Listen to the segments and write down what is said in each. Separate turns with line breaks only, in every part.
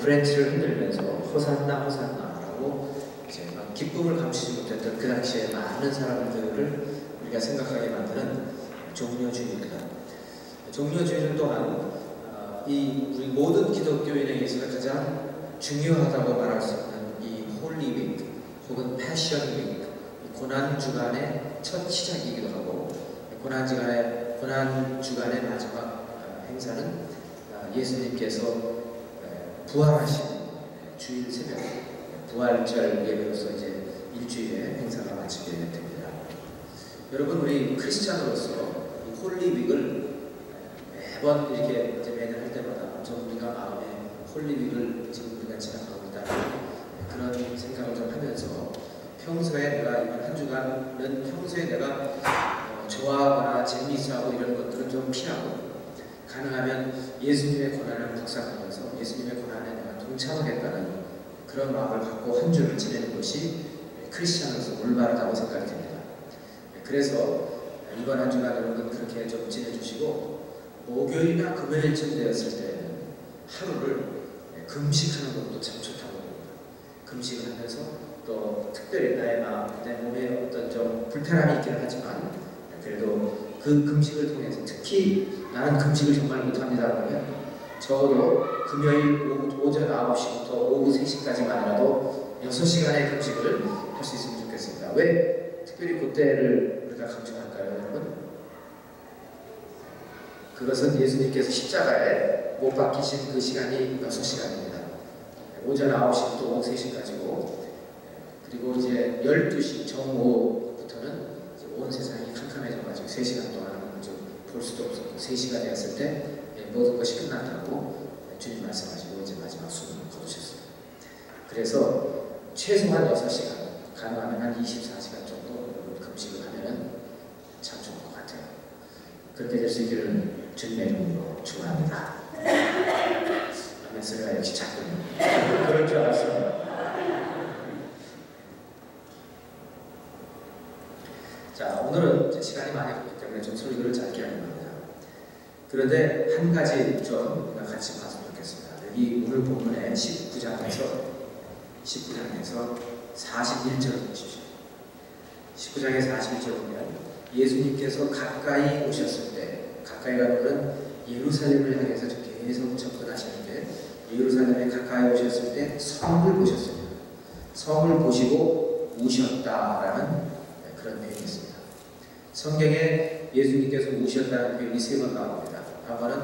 브랜치를 흔들면서 호산나 호산나라고 이제 막 기쁨을 감추지 못했던 그 당시에 많은 사람들을 우리가 생각하게 만드는 종려주의입니다. 종려주의는 또한 우리 모든 기독교인에 있어서 가장 중요하다고 말할 수 있는 이 홀리 위크 혹은 패션 위크, 고난 주간의 첫 시작이기도 하고, 고난 주간의 마지막 행사는 예수님께서 부활하신 주일 새벽 부활절 예배로서 이제 일주일의 행사가 마치게 됩니다. 여러분, 우리 크리스찬으로서 이 홀리 윅을 매번 이렇게 이제 매년 할 때마다 좀 우리가 마음에 홀리 윅을 지금 우리가 지나가고 있다는 그런 생각을 좀 하면서, 평소에 내가 이번 한 주간은 평소에 내가 좋아하거나 재미있어하고 이런 것들은 좀 피하고, 가능하면 예수님의 고난을 묵상하면서 예수님의 고난에 내가 동참하겠다는 그런 마음을 갖고 한 주를 지내는 것이 크리스찬으로서 올바르다고 생각이 듭니다. 그래서 이번 한 주간 여러분 그렇게 좀 지내주시고, 목요일이나 금요일쯤 되었을 때는 하루를 금식하는 것도 참 좋다고 봅니다. 금식을 하면서 또 특별히 나의 마음, 내 몸에 어떤 좀 불편함이 있기는 하지만 그래도 그 금식을 통해서, 특히 나는 금식을 정말 못합니다 그러면 적어도 금요일 오전 9시부터 오후 3시까지만이라도 6시간의 금식을 할 수 있으면 좋겠습니다. 왜 특별히 그때를 우리가 강조할까요, 여러분? 그것은 예수님께서 십자가에 못 박히신 그 시간이 6시간입니다. 오전 9시부터 오후 3시까지고, 그리고 이제 12시 정오부터는 온 세상이 캄캄해져가지고 3시간 동안은 좀 볼 수도 없었고, 3시가 되었을 때 모든 것이 끝났다고 주님 말씀하시고 이제 마지막 숨을 거두셨어요. 그래서 최소한 6시간, 가능하면 한 24시간 정도 금식을 하면은 참 좋을 것 같아요. 그렇게 될 수 있기를 주님의 이름으로 축원합니다. 아멘 소리가 역시 작군요. 그럴 줄 알았습니다. 자, 오늘은 시간이 많이 없기 때문에 좀 설교를 짧게 하려고 합니다. 그런데 한 가지 좀 우리가 같이 봤으면 좋겠습니다. 여기 오늘 본문의 19장에서 41절을 보십시오. 19장의 41절 보면 예수님께서 가까이 오셨을 때, 가까이라는 것은 예루살렘을 향해서 계속 접근하시는데, 예루살렘에 가까이 오셨을 때 성을 보셨습니다. 성을 보시고 우셨다라는 그런 표현이 있습니다. 성경에 예수님께서 우셨다는 표현이 3번 나옵니다. 한 번은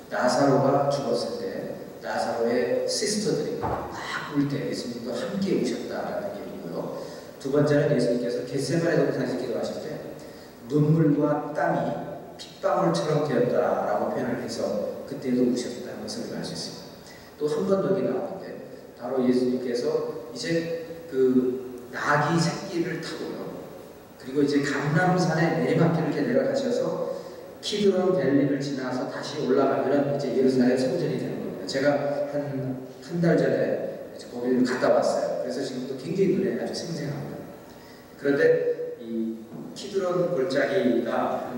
나사로가 죽었을 때 나사로의 시스터들이 막 울 때 예수님도 함께 우셨다라는 얘기고요. 두 번째는 예수님께서 겟세마네 동산에서 기도하실 때 눈물과 땀이 핏방울처럼 되었다라고 표현을 해서 그때도 우셨다는 것을 우리가 알 수 있습니다. 또 한 번 더 나오는데, 바로 예수님께서 이제 그 나귀 새끼를 타고요, 그리고 이제 감람산의 내리막길을 이렇게 내려가셔서 키드론 밸리를 지나서 다시 올라가면 이제 예루살렘 성전이 되는 겁니다. 제가 한 달 전에 거기를 갔다 왔어요. 그래서 지금도 굉장히 눈에 아주 생생합니다. 그런데 이 키드론 골짜기가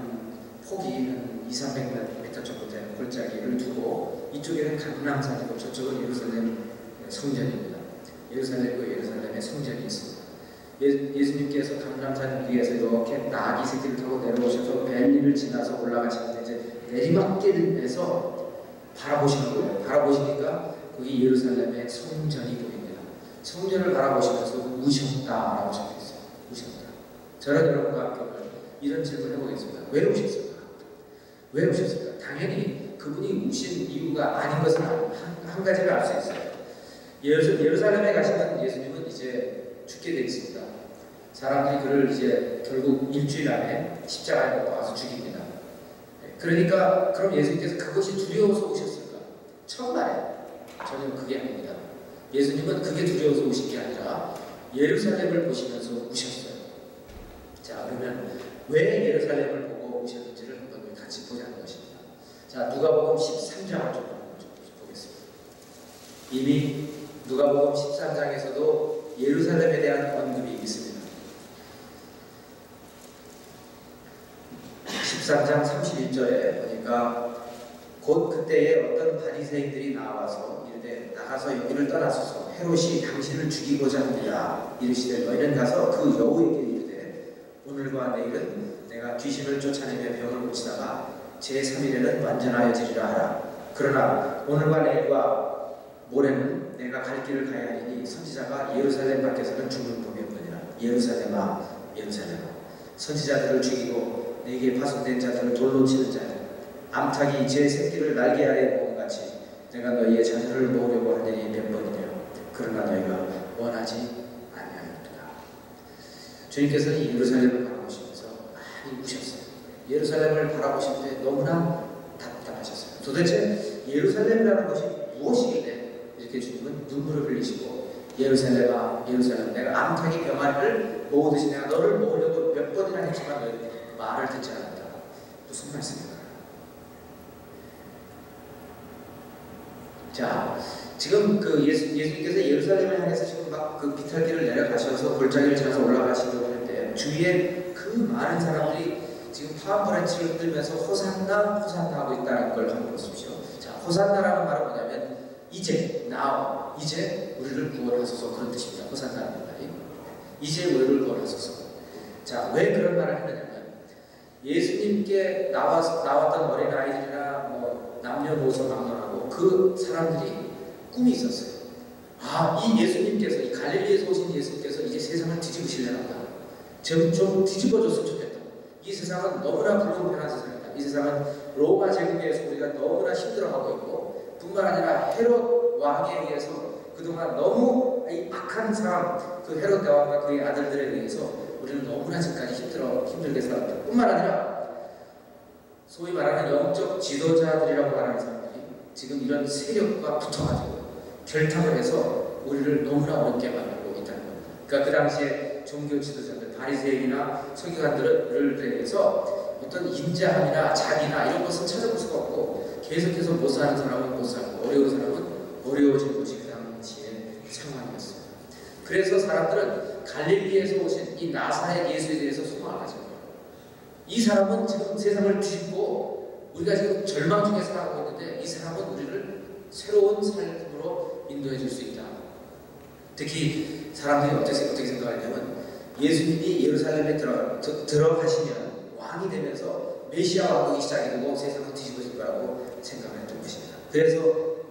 폭이 한 200~300m 정도 되는 골짜기를 두고, 이쪽에는 감람산이고 저쪽은 예루살렘 성전입니다. 예루살렘의 성전이 있습니다. 예수님께서 감람산 위에서 이렇게 나귀 새끼를 타고 내려오셔서 벨리를 지나서 올라가시는데, 이제 내리막길에서 바라보시는 거예요. 바라보시니까 거기 예루살렘의 성전이 보입니다. 성전을 바라보시면서 우셨다라고 적혀있어요. 우셨다. 저는 여러분과 함께 오늘 이런 질문을 해보겠습니다. 왜 우셨을까? 왜 우셨을까? 당연히 그분이 우신 이유가 아닌 것은 한 가지를 알 수 있어요. 예루살렘에 가시는 예수님은 이제 죽게 되어 있습니다. 사람들이 그를 이제 결국 일주일 안에 십자가에 못 박아서 죽입니다. 그러니까 그럼 예수님께서 그것이 두려워서 오셨을까? 정말에 전혀 그게 아닙니다. 예수님은 그게 두려워서 오신 게 아니라 예루살렘을 보시면서 우셨어요. 자, 그러면 왜 예루살렘을 보고 우셨는지를 한번 같이 보자는 것입니다. 자, 누가복음 13장을 좀 보겠습니다. 이미 누가복음 13장에서도 예루살렘에 대한 언급이 있습니다. 13장 31절에 보니까 곧 그때에 어떤 바리새인들이 나와서 이르되 가서 여기를 떠나소서. 헤롯이 당신을 죽이고자 합니다. 이르시되 너희는 가서 그 여우에게 이르되 오늘과 내일은 내가 귀신을 쫓아내며 병을 고치다가 제3일에는 완전하여지리라 하라. 그러나 오늘과 내일과 모레는 내가 갈 길을 가야 하리니 선지자가 예루살렘 밖에서는 죽는 법이 없느니라. 예루살렘아 예루살렘아 선지자들을 죽이고 내게 파송된 자들을 돌로 치는 자들 암탉이 제 새끼를 날개 아래에 모은 같이 내가 너희의 자녀를 모으려고 하더니 몇 번이냐. 그러나 너희가 원하지 아니하였도다. 주님께서는 예루살렘을 바라보시면서 많이 우셨어요. 예루살렘을 바라보실 때 너무나 답답하셨어요. 도대체 예루살렘이라는 것이 무엇이길래 이렇게 주님은 눈물을 흘리시고 예루살렘아 예루살렘 내가 암탉이 병아리를 모으듯이 내가 너를 모으려고 몇 번이나 했지만 너희 말을 듣지 않았다. 무슨 말씀인가요? 자, 지금 그 예수님께서 예루살렘을 향해서 지금 막 그 비탈길을 내려가셔서 골짜기를 지나서 올라가시려고 할 때 주위에 그 많은 사람들이 지금 파워브랜치를 흔들면서 호산나 호산나 하고 있다는 걸 한번 보십시오. 자, 호산나라는 말은 뭐냐면 이제 now 이제 우리를 구원하소서 그런 뜻입니다. 호산나라는 말이 이제 우리를 구원하소서. 자, 왜 그런 말을 했느냐면 예수님께 나왔던 어린아이들이나 뭐 남녀노소 막론하고 그 사람들이 꿈이 있었어요. 이 예수님께서 이 갈릴리에서 오신 예수님께서 이제 세상을 뒤집으시려나 보다. 좀 뒤집어줬으면 좋겠다. 이 세상은 너무나 불공평한 세상이다. 이 세상은 로마 제국에서 우리가 너무나 힘들어하고 있고 뿐만 아니라 헤롯 왕에 의해서 그동안 너무 악한 사람 그 헤롯 대왕과 그의 아들들에 의해서 우리는 너무나 지금까지 힘들게 살았다. 뿐만 아니라 소위 말하는 영적 지도자들이라고 말하는 사람들이 지금 이런 세력과 붙어가지고 결탁을 해서 우리를 너무나 어렵게 만들고 있다는 겁니다. 그러니까 그 당시에 종교 지도자들, 바리새인이나 서기관들을 대해서 어떤 인자함이나 자비나 이런 것은 찾아볼 수가 없고 계속해서 못 사는 사람은 못 살고 어려운 사람은 어려워진 것이 그 당시의 상황이었습니다. 그래서 사람들은 갈릴리에서 오신 이 나사렛 예수에 대해서 소망을 가진 거예요. 이 사람은 지금 세상을 뒤집고 우리가 지금 절망 중에 살아가고 있는데 이 사람은 우리를 새로운 삶으로 인도해 줄 수 있다. 특히 사람들이 어떻게 생각하냐면 예수님이 예루살렘에 들어가시면 왕이 되면서 메시아 왕국이 시작이 되고 세상은 뒤집어질 거라고 생각했던 것입니다. 그래서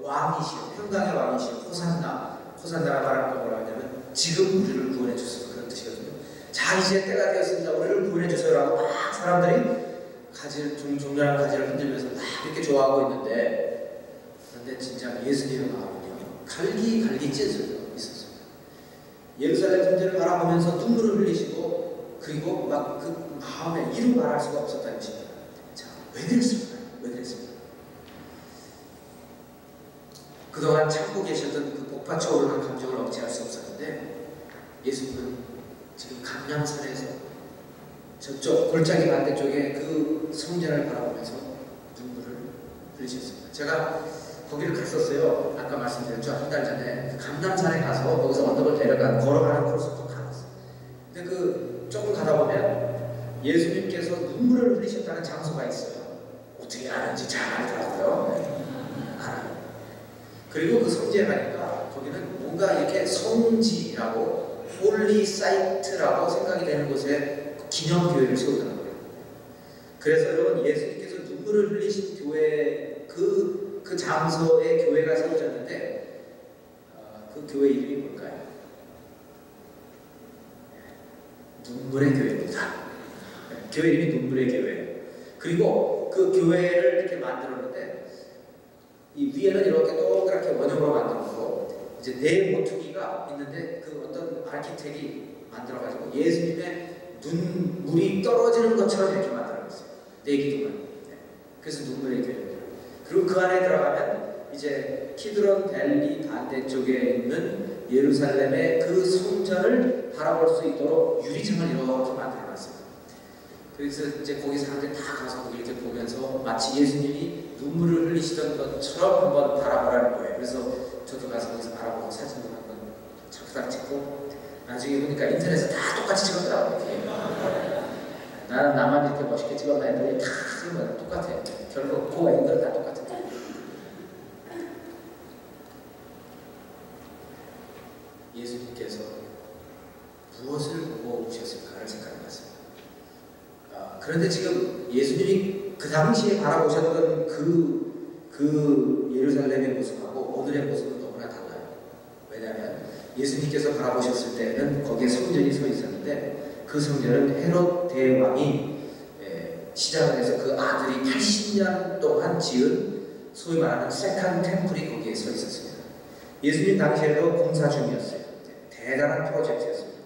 왕이시여 평강의 왕이시여 호산나가 말하는 건 뭐라 하냐면 지금 우리를 구원해 주소서 그런 뜻이거든요. 자 이제 때가 되었습니다. 우리를 구원해 주세요라고 막 사람들이 종려한 가지를 흔들면서 막 이렇게 좋아하고 있는데 그런데 진짜 예수님의 마음은요 갈기 찢어져 있었어요. 예루살렘 성전을 바라보면서 눈물을 흘리시고 그리고 막 그 마음에 이루 말할 수가 없었다는 것입니다. 자, 왜 그랬을까요? 왜 그랬을까요? 그동안 참고 계셨던 그 복받쳐 오르는 감정을 억제할 수 없었는데 예수님은 지금 감람산에서 저쪽 골짜기 반대쪽에 그 성전을 바라보면서 눈물을 흘리셨습니다. 제가 거기를 갔었어요. 아까 말씀드렸죠. 한 달 전에 감람산에 가서 거기서 언덕을 걸어가는 코스를 또 가봤어요. 근데 그 조금 가다 보면 예수님께서 눈물을 흘리셨다는 장소가 있어요. 어떻게 아는지 잘 알더라고요. 알아요. 그리고 그 성지에 가니까 거기는 뭔가 이렇게 성지라고 홀리 사이트라고 생각이 되는 곳에 기념교회를 세우더라고요. 그래서 여러분 예수님께서 눈물을 흘리신 교회 그 장소에 교회가 세워졌는데 그 교회 이름이 뭘까요? 눈물의 교회입니다. 교회 이름이 눈물의 교회. 그리고 그 교회를 이렇게 만들었는데 이 위에는 이렇게 동그랗게 원형으로 만들었고 이제 네 모퉁이가 있는데 그 어떤 아키텍이 만들어가지고 예수님의 눈물이 떨어지는 것처럼 이렇게 만들어놨어요. 네 기둥을. 그래서 눈물의 교회입니다. 그리고 그 안에 들어가면 이제 키드론 밸리 반대쪽에 있는 예루살렘의 그 성전을 바라볼 수 있도록 유리창을 이렇게 만들어놨어요. 그래서 이제 거기 사람들이 다 가서 거기 이렇게 보면서 마치 예수님이 눈물을 흘리시던 것처럼 한번 바라보라는 거예요. 그래서 저도 가서 거기서 바라보고 사진도 한번 착각 찍고 나중에 보니까 인터넷에 다 똑같이 찍었더라고요. 나는 나만 이렇게 멋있게 찍었나 했더니 다 찍으면 똑같아. 결국 그 앵글 다 똑같아. 예수님께서 무엇을 보고 오셨을까를 생각해봤어요. 그런데 지금 예수님이 그 당시에 바라보셨던 그 예루살렘의 모습하고 오늘의 모습은 너무나 달라요. 왜냐하면 예수님께서 바라보셨을 때는 거기에 성전이 서 있었는데 그 성전은 헤롯 대왕이 시작을 해서 그 아들이 80년 동안 지은 소위 말하는 세컨 템플이 거기에 서 있었습니다. 예수님 당시에도 공사 중이었어요. 대단한 프로젝트였습니다.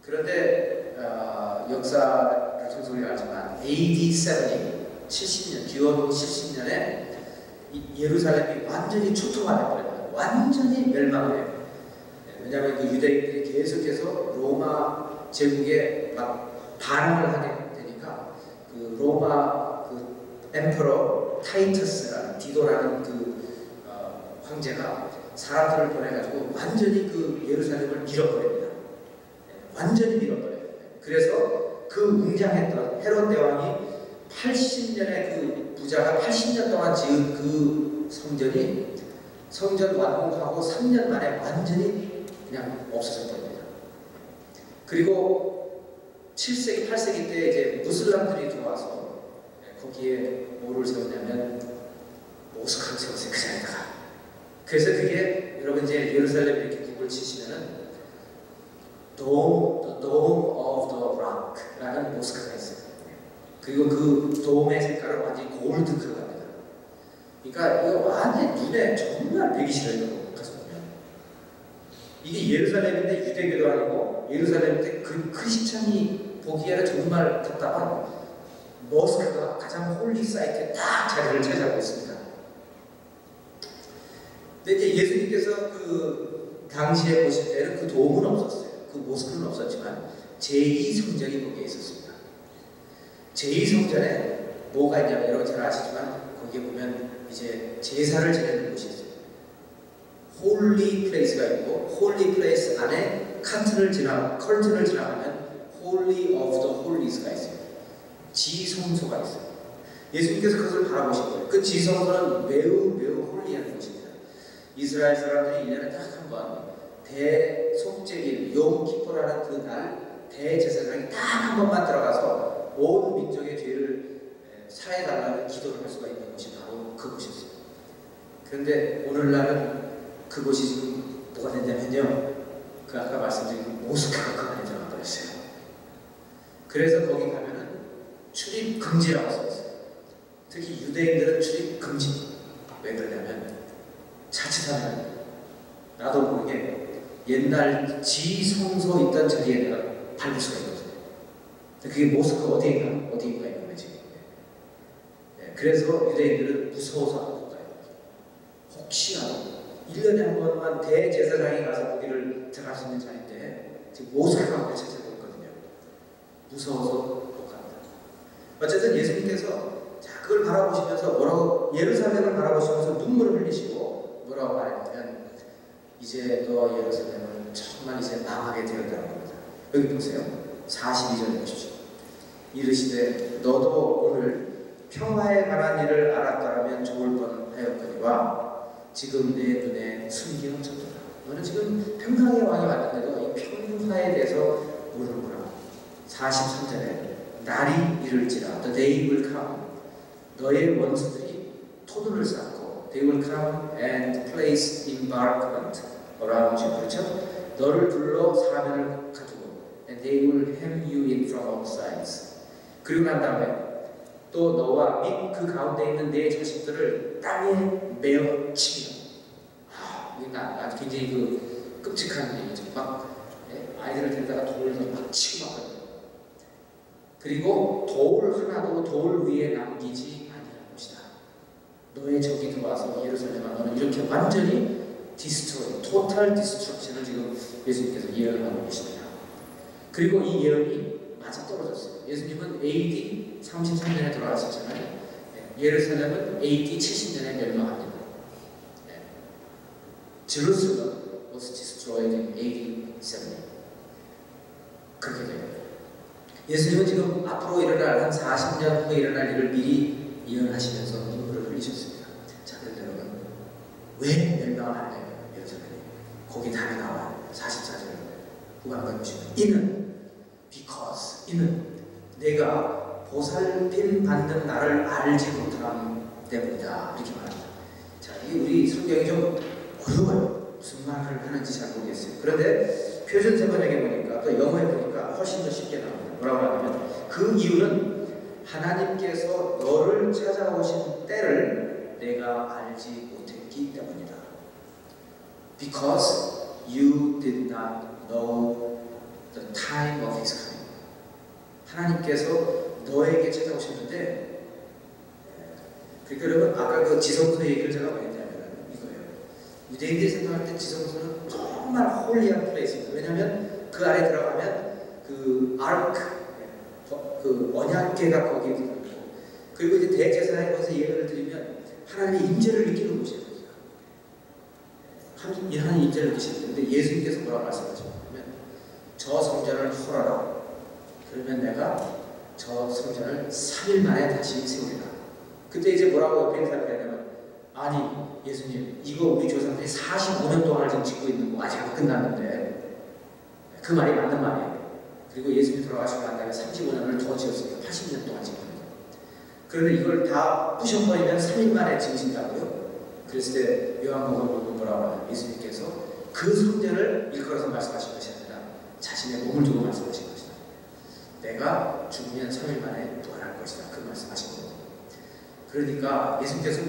그런데 역사를 통해서 우리가 알지만 AD 70년, 기원 70년에 예루살렘이 완전히 초토화되어버려요. 완전히 멸망을 해요. 왜냐하면 그 유대인들이 계속해서 로마 제국에 막 반항을 하게 되니까 그 로마 그 엠퍼러 타이터스라는 디도라는 그 황제가 사람들을 보내가지고 완전히 그 예루살렘을 밀어버립니다. 완전히 밀어버려요. 그래서 그 웅장했던 헤롯 대왕이 80년의 그 부자가 80년 동안 지은 그 성전이 성전 완공하고 3년 만에 완전히 그냥 없어졌답니다. 그리고 7세기, 8세기 때 이제 무슬람들이 들어와서 거기에 뭐를 세웠냐면 모스크를 세웠어요. 그 자리에다가. 그래서 그게 여러분 이제 예루살렘 이렇게 북을 치시면은 The Dome of the Rock라는 모스크가 있어요. 그리고 그 돔의 색깔은 완전히 골드크가 됩니다. 그러니까 이거 완전히 눈에 정말 배기 싫어요. 가서 보면 이게 예루살렘인데 유대교도 아니고 예루살렘인데 그 크리스찬이 보기에는 정말 답답한 모스크가 가장 홀리 사이트에 딱 자리를 차지하고 있습니다. 근데 이제 예수님께서 그 당시에 보실 때는 그 돔은 없었어요. 그 모스크는 없었지만 제2성전이 거기에 있었습니다. 제2성전에 뭐가 있냐면 여러분 잘 아시지만 거기에 보면 이제 제사를 지내는 곳이 있어요. 홀리 플레이스가 있고 홀리 플레이스 안에 커튼을 지나가면 홀리 오브 더 홀리스가 있어요. 지성소가 있어요. 예수님께서 그것을 바라보신 거예요. 그 지성소는 매우 홀리한 곳입니다. 이스라엘 사람들이 1년에 딱 한 번 대속죄일 욤키포라는 그날 대제사장이 딱 한 번만 들어가서 온 민족의 죄를 사해달라는 기도를 할 수가 있는 곳이 바로 그곳이었어요. 그런데 오늘날은 그곳이 지금 뭐가 됐냐면요, 그 아까 말씀드린 모스크가 그 안에 들어가 버렸어요. 그래서 거기 가면은 출입 금지라고 써있어요. 특히 유대인들은 출입 금지. 왜 그러냐면 자칫하면 나도 모르게 옛날 지성소 있던 자리에 내가 밟을 수가 있거든요. 그게 모스크 어디인가 있는 거지. 그래서 유대인들은 무서워서 안 가요. 혹시라도 1년에 한 번만 대제사장이 가서 거기를 들어갈 수 있는 자리인데 지금 모스크가 걸쳐지고 있거든요. 무서워서 못 갑니다. 어쨌든 예수님께서 자 그걸 바라보시면서 뭐라고 예루살렘을 바라보시면서 눈물을 흘리시고 뭐라고 말했냐면 이제 너 예루살렘은 정말 이제 망하게 되었다는 겁니다. 여기 보세요. 42절에 보십시오. 이르시되 너도 오늘 평화에 관한 일을 알았더라면 좋을 뻔하였거니와 지금 내 눈에 순기 넘쳤도다. 너는 지금 평강의 왕이 왔는데도 이 평화에 대해서 모르는구나. 43절에 날이 이를지라 The day will come. 너의 원수들이 토도를 쌓고 They will come and place embarkment around you. 그렇죠? 너를 둘러 사면을 가두고 And they will hem you in from all sides. 그리고 난 다음에 또 너와 및 그 가운데 있는 내 자식들을 땅에 메어 치며. 이게 아주 굉장히 그 끔찍한 얘기죠. 막 아이들을 데려다가 돌로 막 치고 막. 그리고 돌 하나도 돌 위에 남기지 아니할 것이다. 너의 적이 들어와서 예루살렘아 너는 이렇게 완전히 디스트로이, 토탈 디스트럭션을 지금 예수님께서 예언하고 계십니다. 그리고 이 예언이 맞아 떨어졌어요. 예수님은 AD 33년에 돌아가셨잖아요. 예루살렘은 AD 70년에 멸망합니다. Jerusalem was destroyed in AD 70. 그렇게 돼요. 예수님은 지금 앞으로 일어날 한 40년 후에 일어날 일을 미리 예언하시면서 눈물을 흘리셨습니다. 자, 그런데 여러분 왜 멸망을 하냐면 예루살렘이 거기 답이 나와요. 44절 후반부에 보시면 이는 because 이는 내가 보살핌 받는 나를 알지 못함 때문이다 이렇게 말합니다. 자, 이 우리 성경이 좀 어려워요. 무슨 말을 하는지 잘 모르겠어요. 그런데 표준 세번역에 보니까 또 영어에 보니까 훨씬 더 쉽게 나옵니다. 뭐라고 하냐면 그 이유는 하나님께서 너를 찾아오신 때를 내가 알지 못했기 때문이다. Because you did not know the time of His coming. 하나님께서 너에게 찾아오셨는데, 그러니까 여러분 아까 그 지성소 얘기를 제가 왜 했냐면 이거예요. 유대인들이 생각할 때 지성소는 정말 홀리한 플레이스입니다. 왜냐하면 그 안에 들어가면 그 아크, 그 언약궤가 거기에 들어있고, 그리고 이제 대제사장에 거기서 예배를 드리면 하나님의 임재를 느끼는 곳이에요. 하나님의 임재를 느끼시는데 예수님께서 뭐라고 말씀하셨냐면 저 성전을 헐어라. 그러면 내가 저 성전을 3일 만에 다시 세우리라. 그때 이제 뭐라고 옆에 있는 사람이 하냐면 아니 예수님 이거 우리 조상들이 45년 동안을 지금 짓고 있는 거 아직 안 끝났는데 그 말이 맞는 말이에요. 그리고 예수님이 돌아가시고 난 다음에 35년을 더 지었으니까 80년 동안 짓는 거예요. 그런데 이걸 다 부셔버리면 3일 만에 지으신다고요? 그랬을 때 요한복음 보면 뭐라고 하냐면 예수님께서 그 성전을 일컬어서 말씀하신 것이 아니라 자신의 몸을 두고 말씀하신 것이다. 내가 죽으면 3일 만에 부활할 것이다. 그 말씀하신 거예요. 그러니까 예수님께서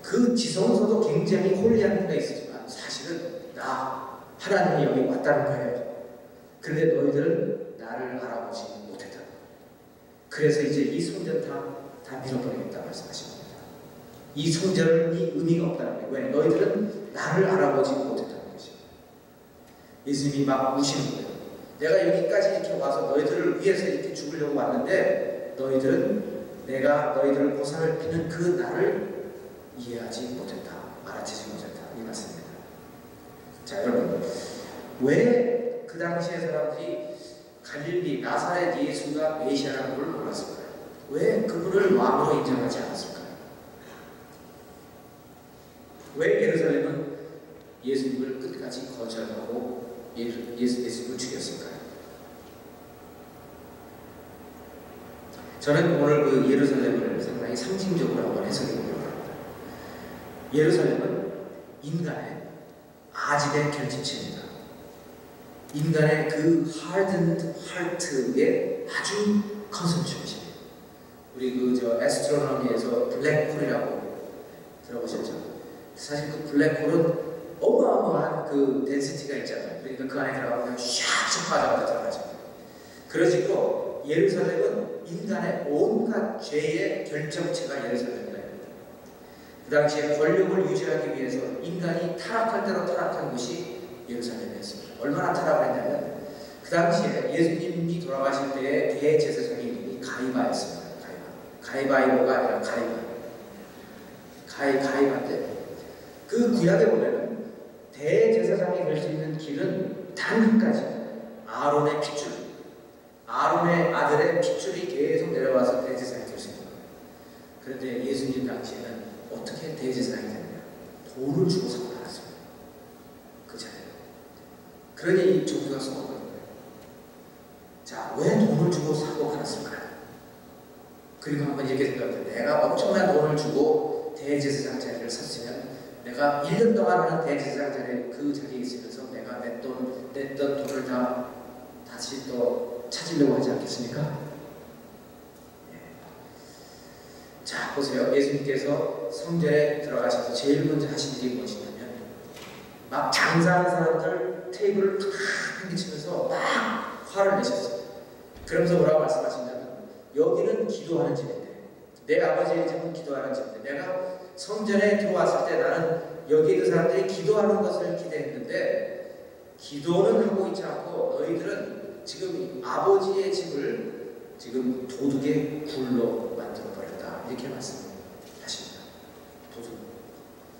그 지성소도 굉장히 홀리한 플레이스지만 사실은 나 하나님이 여기 왔다는 거예요. 그런데 너희들은 나를 알아보지 못했다. 그래서 이제 이 성전 다 밀어버리겠다 말씀하신 겁니다. 이 성전이 의미가 없다는 거예요. 왜? 너희들은 나를 알아보지 못했다는 것이에요. 예수님이 막 우시는 거예요. 내가 여기까지 이렇게 와서 너희들을 위해서 이렇게 죽으려고 왔는데 너희들은 내가 너희들을 보살피는 그 나를 이해하지 못했다. 알아채지 못했다. 이 말씀입니다. 자, 여러분 왜 그 당시에 사람들이 갈릴리 나사렛 예수가 메시아라는 걸 몰랐을까요? 왜 그분을 왕으로 인정하지 않았을까요? 왜 예루살렘은 예수님을 끝까지 거절하고 예수님을 죽였을까요? 저는 오늘 그 예루살렘을 상당히 상징적으로 한번 해석해 보려고 합니다. 예루살렘은 인간의 아집의 결집체입니다. 인간의 그 hardened heart의 아주 컨센트레이션. 우리 그 애스트로노미에서 블랙홀이라고 들어보셨죠? 사실 그 블랙홀은 어마어마한 그 덴시티가 있잖아요. 그러니까 그 안에 들어가면 샥 빠져나가 들어가죠. 그러시고 예루살렘은 인간의 온갖 죄의 결정체가 예루살렘이라 합니다. 그 당시에 권력을 유지하기 위해서 인간이 타락할 대로 타락한 곳이 예루살렘이었습니다. 얼마나 타락을 했냐면 그 당시에 예수님이 돌아가실 때의 대제사장의 이름이 가이바였습니다. 가이바이오가 아니라 가이바인데 그 구약에 보면은 대제사장이 될 수 있는 길은 단 한 가지, 아론의 핏줄, 아론의 아들의 핏줄이 계속 내려와서 대제사장이 될 수 있는 거예요. 그런데 예수님 당시에는 어떻게 대제사장이 됐냐? 돈을 주고 사고 나왔습니다. 그 자리에. 그러니 이 종교가 썩어버린 거예요. 자, 왜 돈을 주고 사고 팔았을까요? 그리고 한번 이렇게 생각해요. 내가 엄청난 돈을 주고 대제사장 자리를 샀으면 내가 1년 동안 하는 대제사장 자리에 그 자리에 있으면서 내가 냈던 돈을 다 다시 또 찾으려고 하지 않겠습니까? 네. 자, 보세요. 예수님께서 성전에 들어가셔서 제일 먼저 하신 일이 무엇이냐면 막 장사하는 사람들 테이블을 탁 당기치면서 막 화를 내셨어요. 그러면서 뭐라고 말씀하시냐면 여기는 기도하는 집인데 내 아버지의 집은 기도하는 집인데 내가 성전에 들어왔을 때 나는 여기 있는 사람들이 기도하는 것을 기대했는데 기도는 하고 있지 않고 너희들은 지금 아버지의 집을 지금 도둑의 굴로 만들어버렸다. 이렇게 말씀하십니다.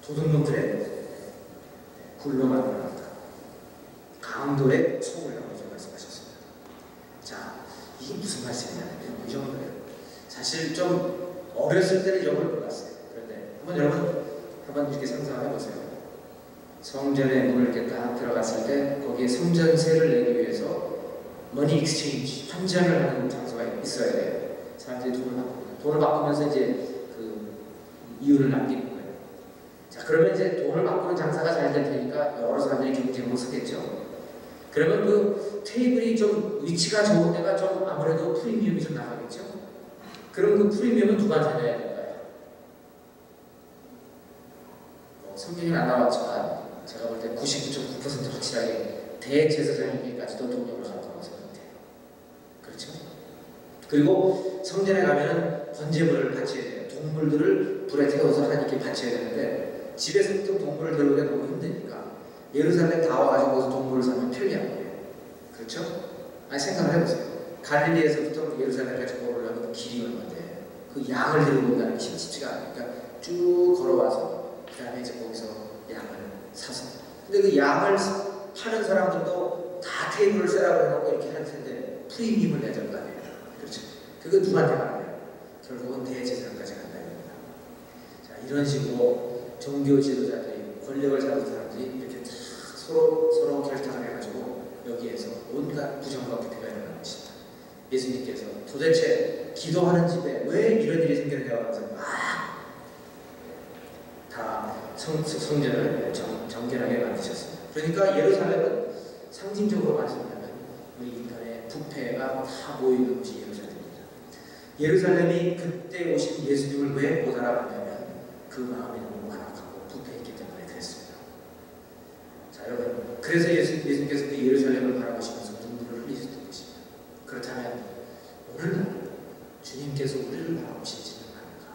도둑놈들의 굴로 만들어놨다. 강도의 소굴이라고 말씀하셨습니다. 자, 이게 무슨 말씀이냐면 이 정도예요. 사실 좀 어렸을 때는 이런 걸 몰랐어요. 그런데 한번 여러분 한번 이렇게 상상해 보세요. 성전에 문을 이렇게 딱 들어갔을 때 거기에 성전세를 내기 위해서 머니 익스체인지, 환전을 하는 장소가 있어야 돼요. 사람들이 돈을 바꾸면서 이제 그 이윤을 남기는 거예요. 자, 그러면 이제 돈을 바꾸는 장사가 잘 될 테니까 여러 사람들이 경쟁을 서겠죠. 그러면 그 테이블이 좀 위치가 좋은 데가 좀 아무래도 프리미엄이 좀 나가겠죠. 그럼 그 프리미엄은 누구한테 내야 될까요? 성경에는 안 나왔지만 제가 볼 때 99.9% 확실하게 대제사장에게까지도 동력을 갈 거라고 생각해요. 그렇죠? 그리고 성전에 가면은 번제물을 바쳐야 돼요. 동물들을 불에 태워서 하나님께 바쳐야 되는데 집에서부터 동물을 데려오기가 너무 힘드니까 예루살렘 다 와가지고 거기서 동물을 사면 편리한 거예요. 그렇죠? 아니 생각을 해보세요. 갈릴리에서부터 예루살렘까지 걸으려면 길이 얼마인데 그 양을 데리고 온다는 게 쉽지가 않으니까 쭉 걸어와서 그 다음에 이제 거기서 양을 사서 근데 그 양을 파는 사람들도 다 테이블을 셋업을 해놓고 이렇게 할 텐데 프리미엄을 내줄 거 아니에요. 그렇죠? 그거 누구한테 가나요? 결국은 대제사장까지 간다 이겁니다. 자, 이런 식으로 종교 지도자들이 권력을 잡은 사람들이 이렇게 다 서로 결탁을 해가지고 여기에서 온갖 부정과 부패가 일어나는 것입니다. 예수님께서 도대체 기도하는 집에 왜 이런 일이 생기느냐고 하면서 다 성전을 정결하게 만드셨습니다. 그러니까 예루살렘은 상징적으로 말씀하면 우리 인간의 부패가 다 모이는 곳이 예루살렘입니다. 예루살렘이 그때 오신 예수님을 왜 못 알아봤냐면 그 마음이 너무 완악하고 부패했기 때문에 그랬습니다. 자, 여러분, 그래서 예수님께서 그 예루살렘을 바라보시면서 눈물을 흘리셨던 것입니다. 그렇다면 오늘날 주님께서 우리를 바라보시지는 않을까?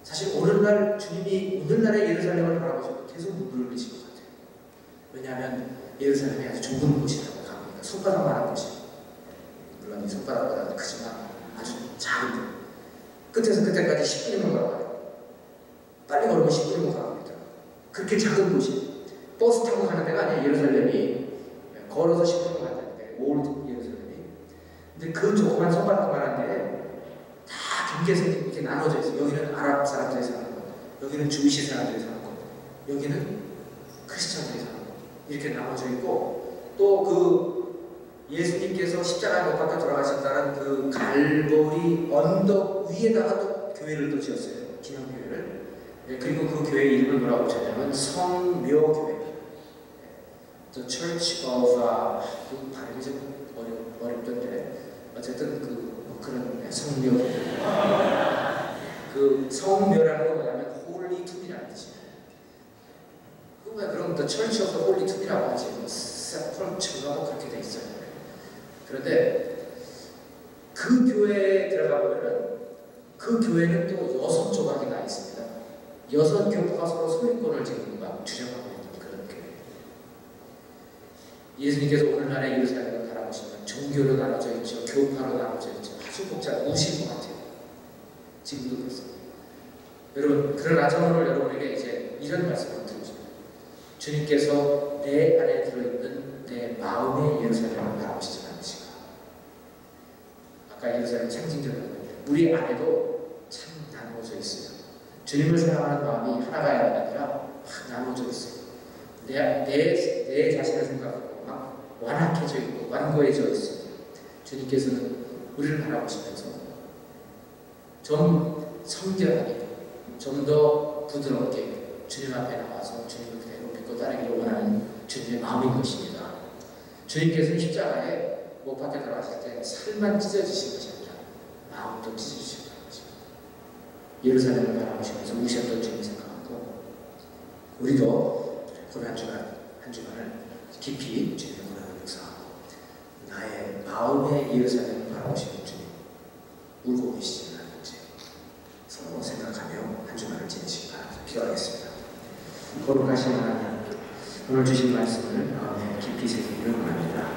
사실 오늘날 주님이 오늘날의 예루살렘을 바라보시고 계속 눈물을 흘리실 것 같아요. 왜냐하면 예루살렘이 아주 좁은 곳이라고 합니다. 손바닥만한 곳이, 물론 이 손바닥보다 크지만 아주 작은 곳. 끝에서 끝에까지 10분이면 걸어가요. 빨리 걸으면 10분이면 걸어갑니다. 그렇게 작은 곳이 버스 타고 가는 데가 아니에요. 예루살렘이 걸어서 10분이면 간다는데 올드 예루살렘이. 근데 그 조그만 손바닥만한 데에 다 경계선이 이렇게 나눠져 있어요. 여기는 아랍 사람들이 사는 곳, 여기는 주이시 사람들이 사는 곳, 여기는 크리스천들이 사는 곳, 이렇게 나눠져 있고 또 그 예수님께서 십자가에 못 박혀 돌아가셨다는 그 갈보리 언덕 위에다가 또 교회를 또 지었어요. 기념교회를. 네, 그리고 그 교회 이름을 뭐라고 붙였냐면 성묘교회. The Church of 그 발음이 좀 어렵던데 어쨌든 그런 성묘. 그 성묘라는 건 뭐냐면 Holy Tomb이라는 뜻이에요. 그거야 그럼 The Church of the Holy Tomb이라고 하지. 뭐 세펄처가 뭐 그렇게 돼 있어요. 그런데 그 교회에 들어가 보면은 그 교회는 또 6조각이 나 있습니다. 6교파가 서로 소유권을 지금 막 주장하고 있는 그런 교회. 예수님께서 오늘날의 예루살렘을 바라보시면 종교로 나눠져 있죠. 교파로 나눠져 있죠. 아주 우실 것 같아요. 지금도 그렇습니다. 여러분, 그러나 저는 오늘 여러분에게 이제 이런 말씀을 드리고 싶습니다. 주님께서 내 안에 들어있는 내 마음의 예루살렘을 바라보시지 않으신가. 아까 예루살렘 상징적으로 우리 안에도 참 나누어져 있어요. 주님을 사랑하는 마음이 하나가 아니라 막 나누어져 있어요. 내 자신을 생각하고 막 완악해져 있고 완고해져 있어요. 주님께서는 우리를 바라보시면서 좀 성결하게, 좀 더 부드럽게 주님 앞에 나와서 주님을 그대로 믿고 따르기를 원하는 주님의 마음인 것입니다. 주님께서는 십자가에 못 박혀 들어갔을 때 살만 찢어지신 것이 아니라 마음도 찢어지신 것입니다. 예루살렘을 바라보시면서 우셨던 주님 생각하고 우리도 오늘 한 주간을 깊이 주님의 문안을 묵상하고 나의 마음의 예루살렘을 바라보시는 주님 울고 계시지 않는지 서로 생각하며 한 주간을 지내시기 바랍니다. 기도하겠습니다. 거룩하신 하나님, 오늘 주신 말씀을 마음에 깊이 새기기를 원합니다.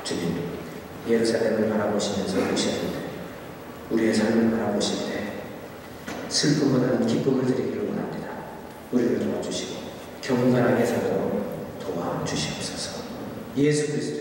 주님, 예루살렘을 바라보시면서 오셨는데 우리의 삶을 바라보실 때 슬픔보다는 기쁨을 드리기를 원합니다. 우리를 도와주시고 경건하게 살도록 도와주시옵소서. 예수 그리스도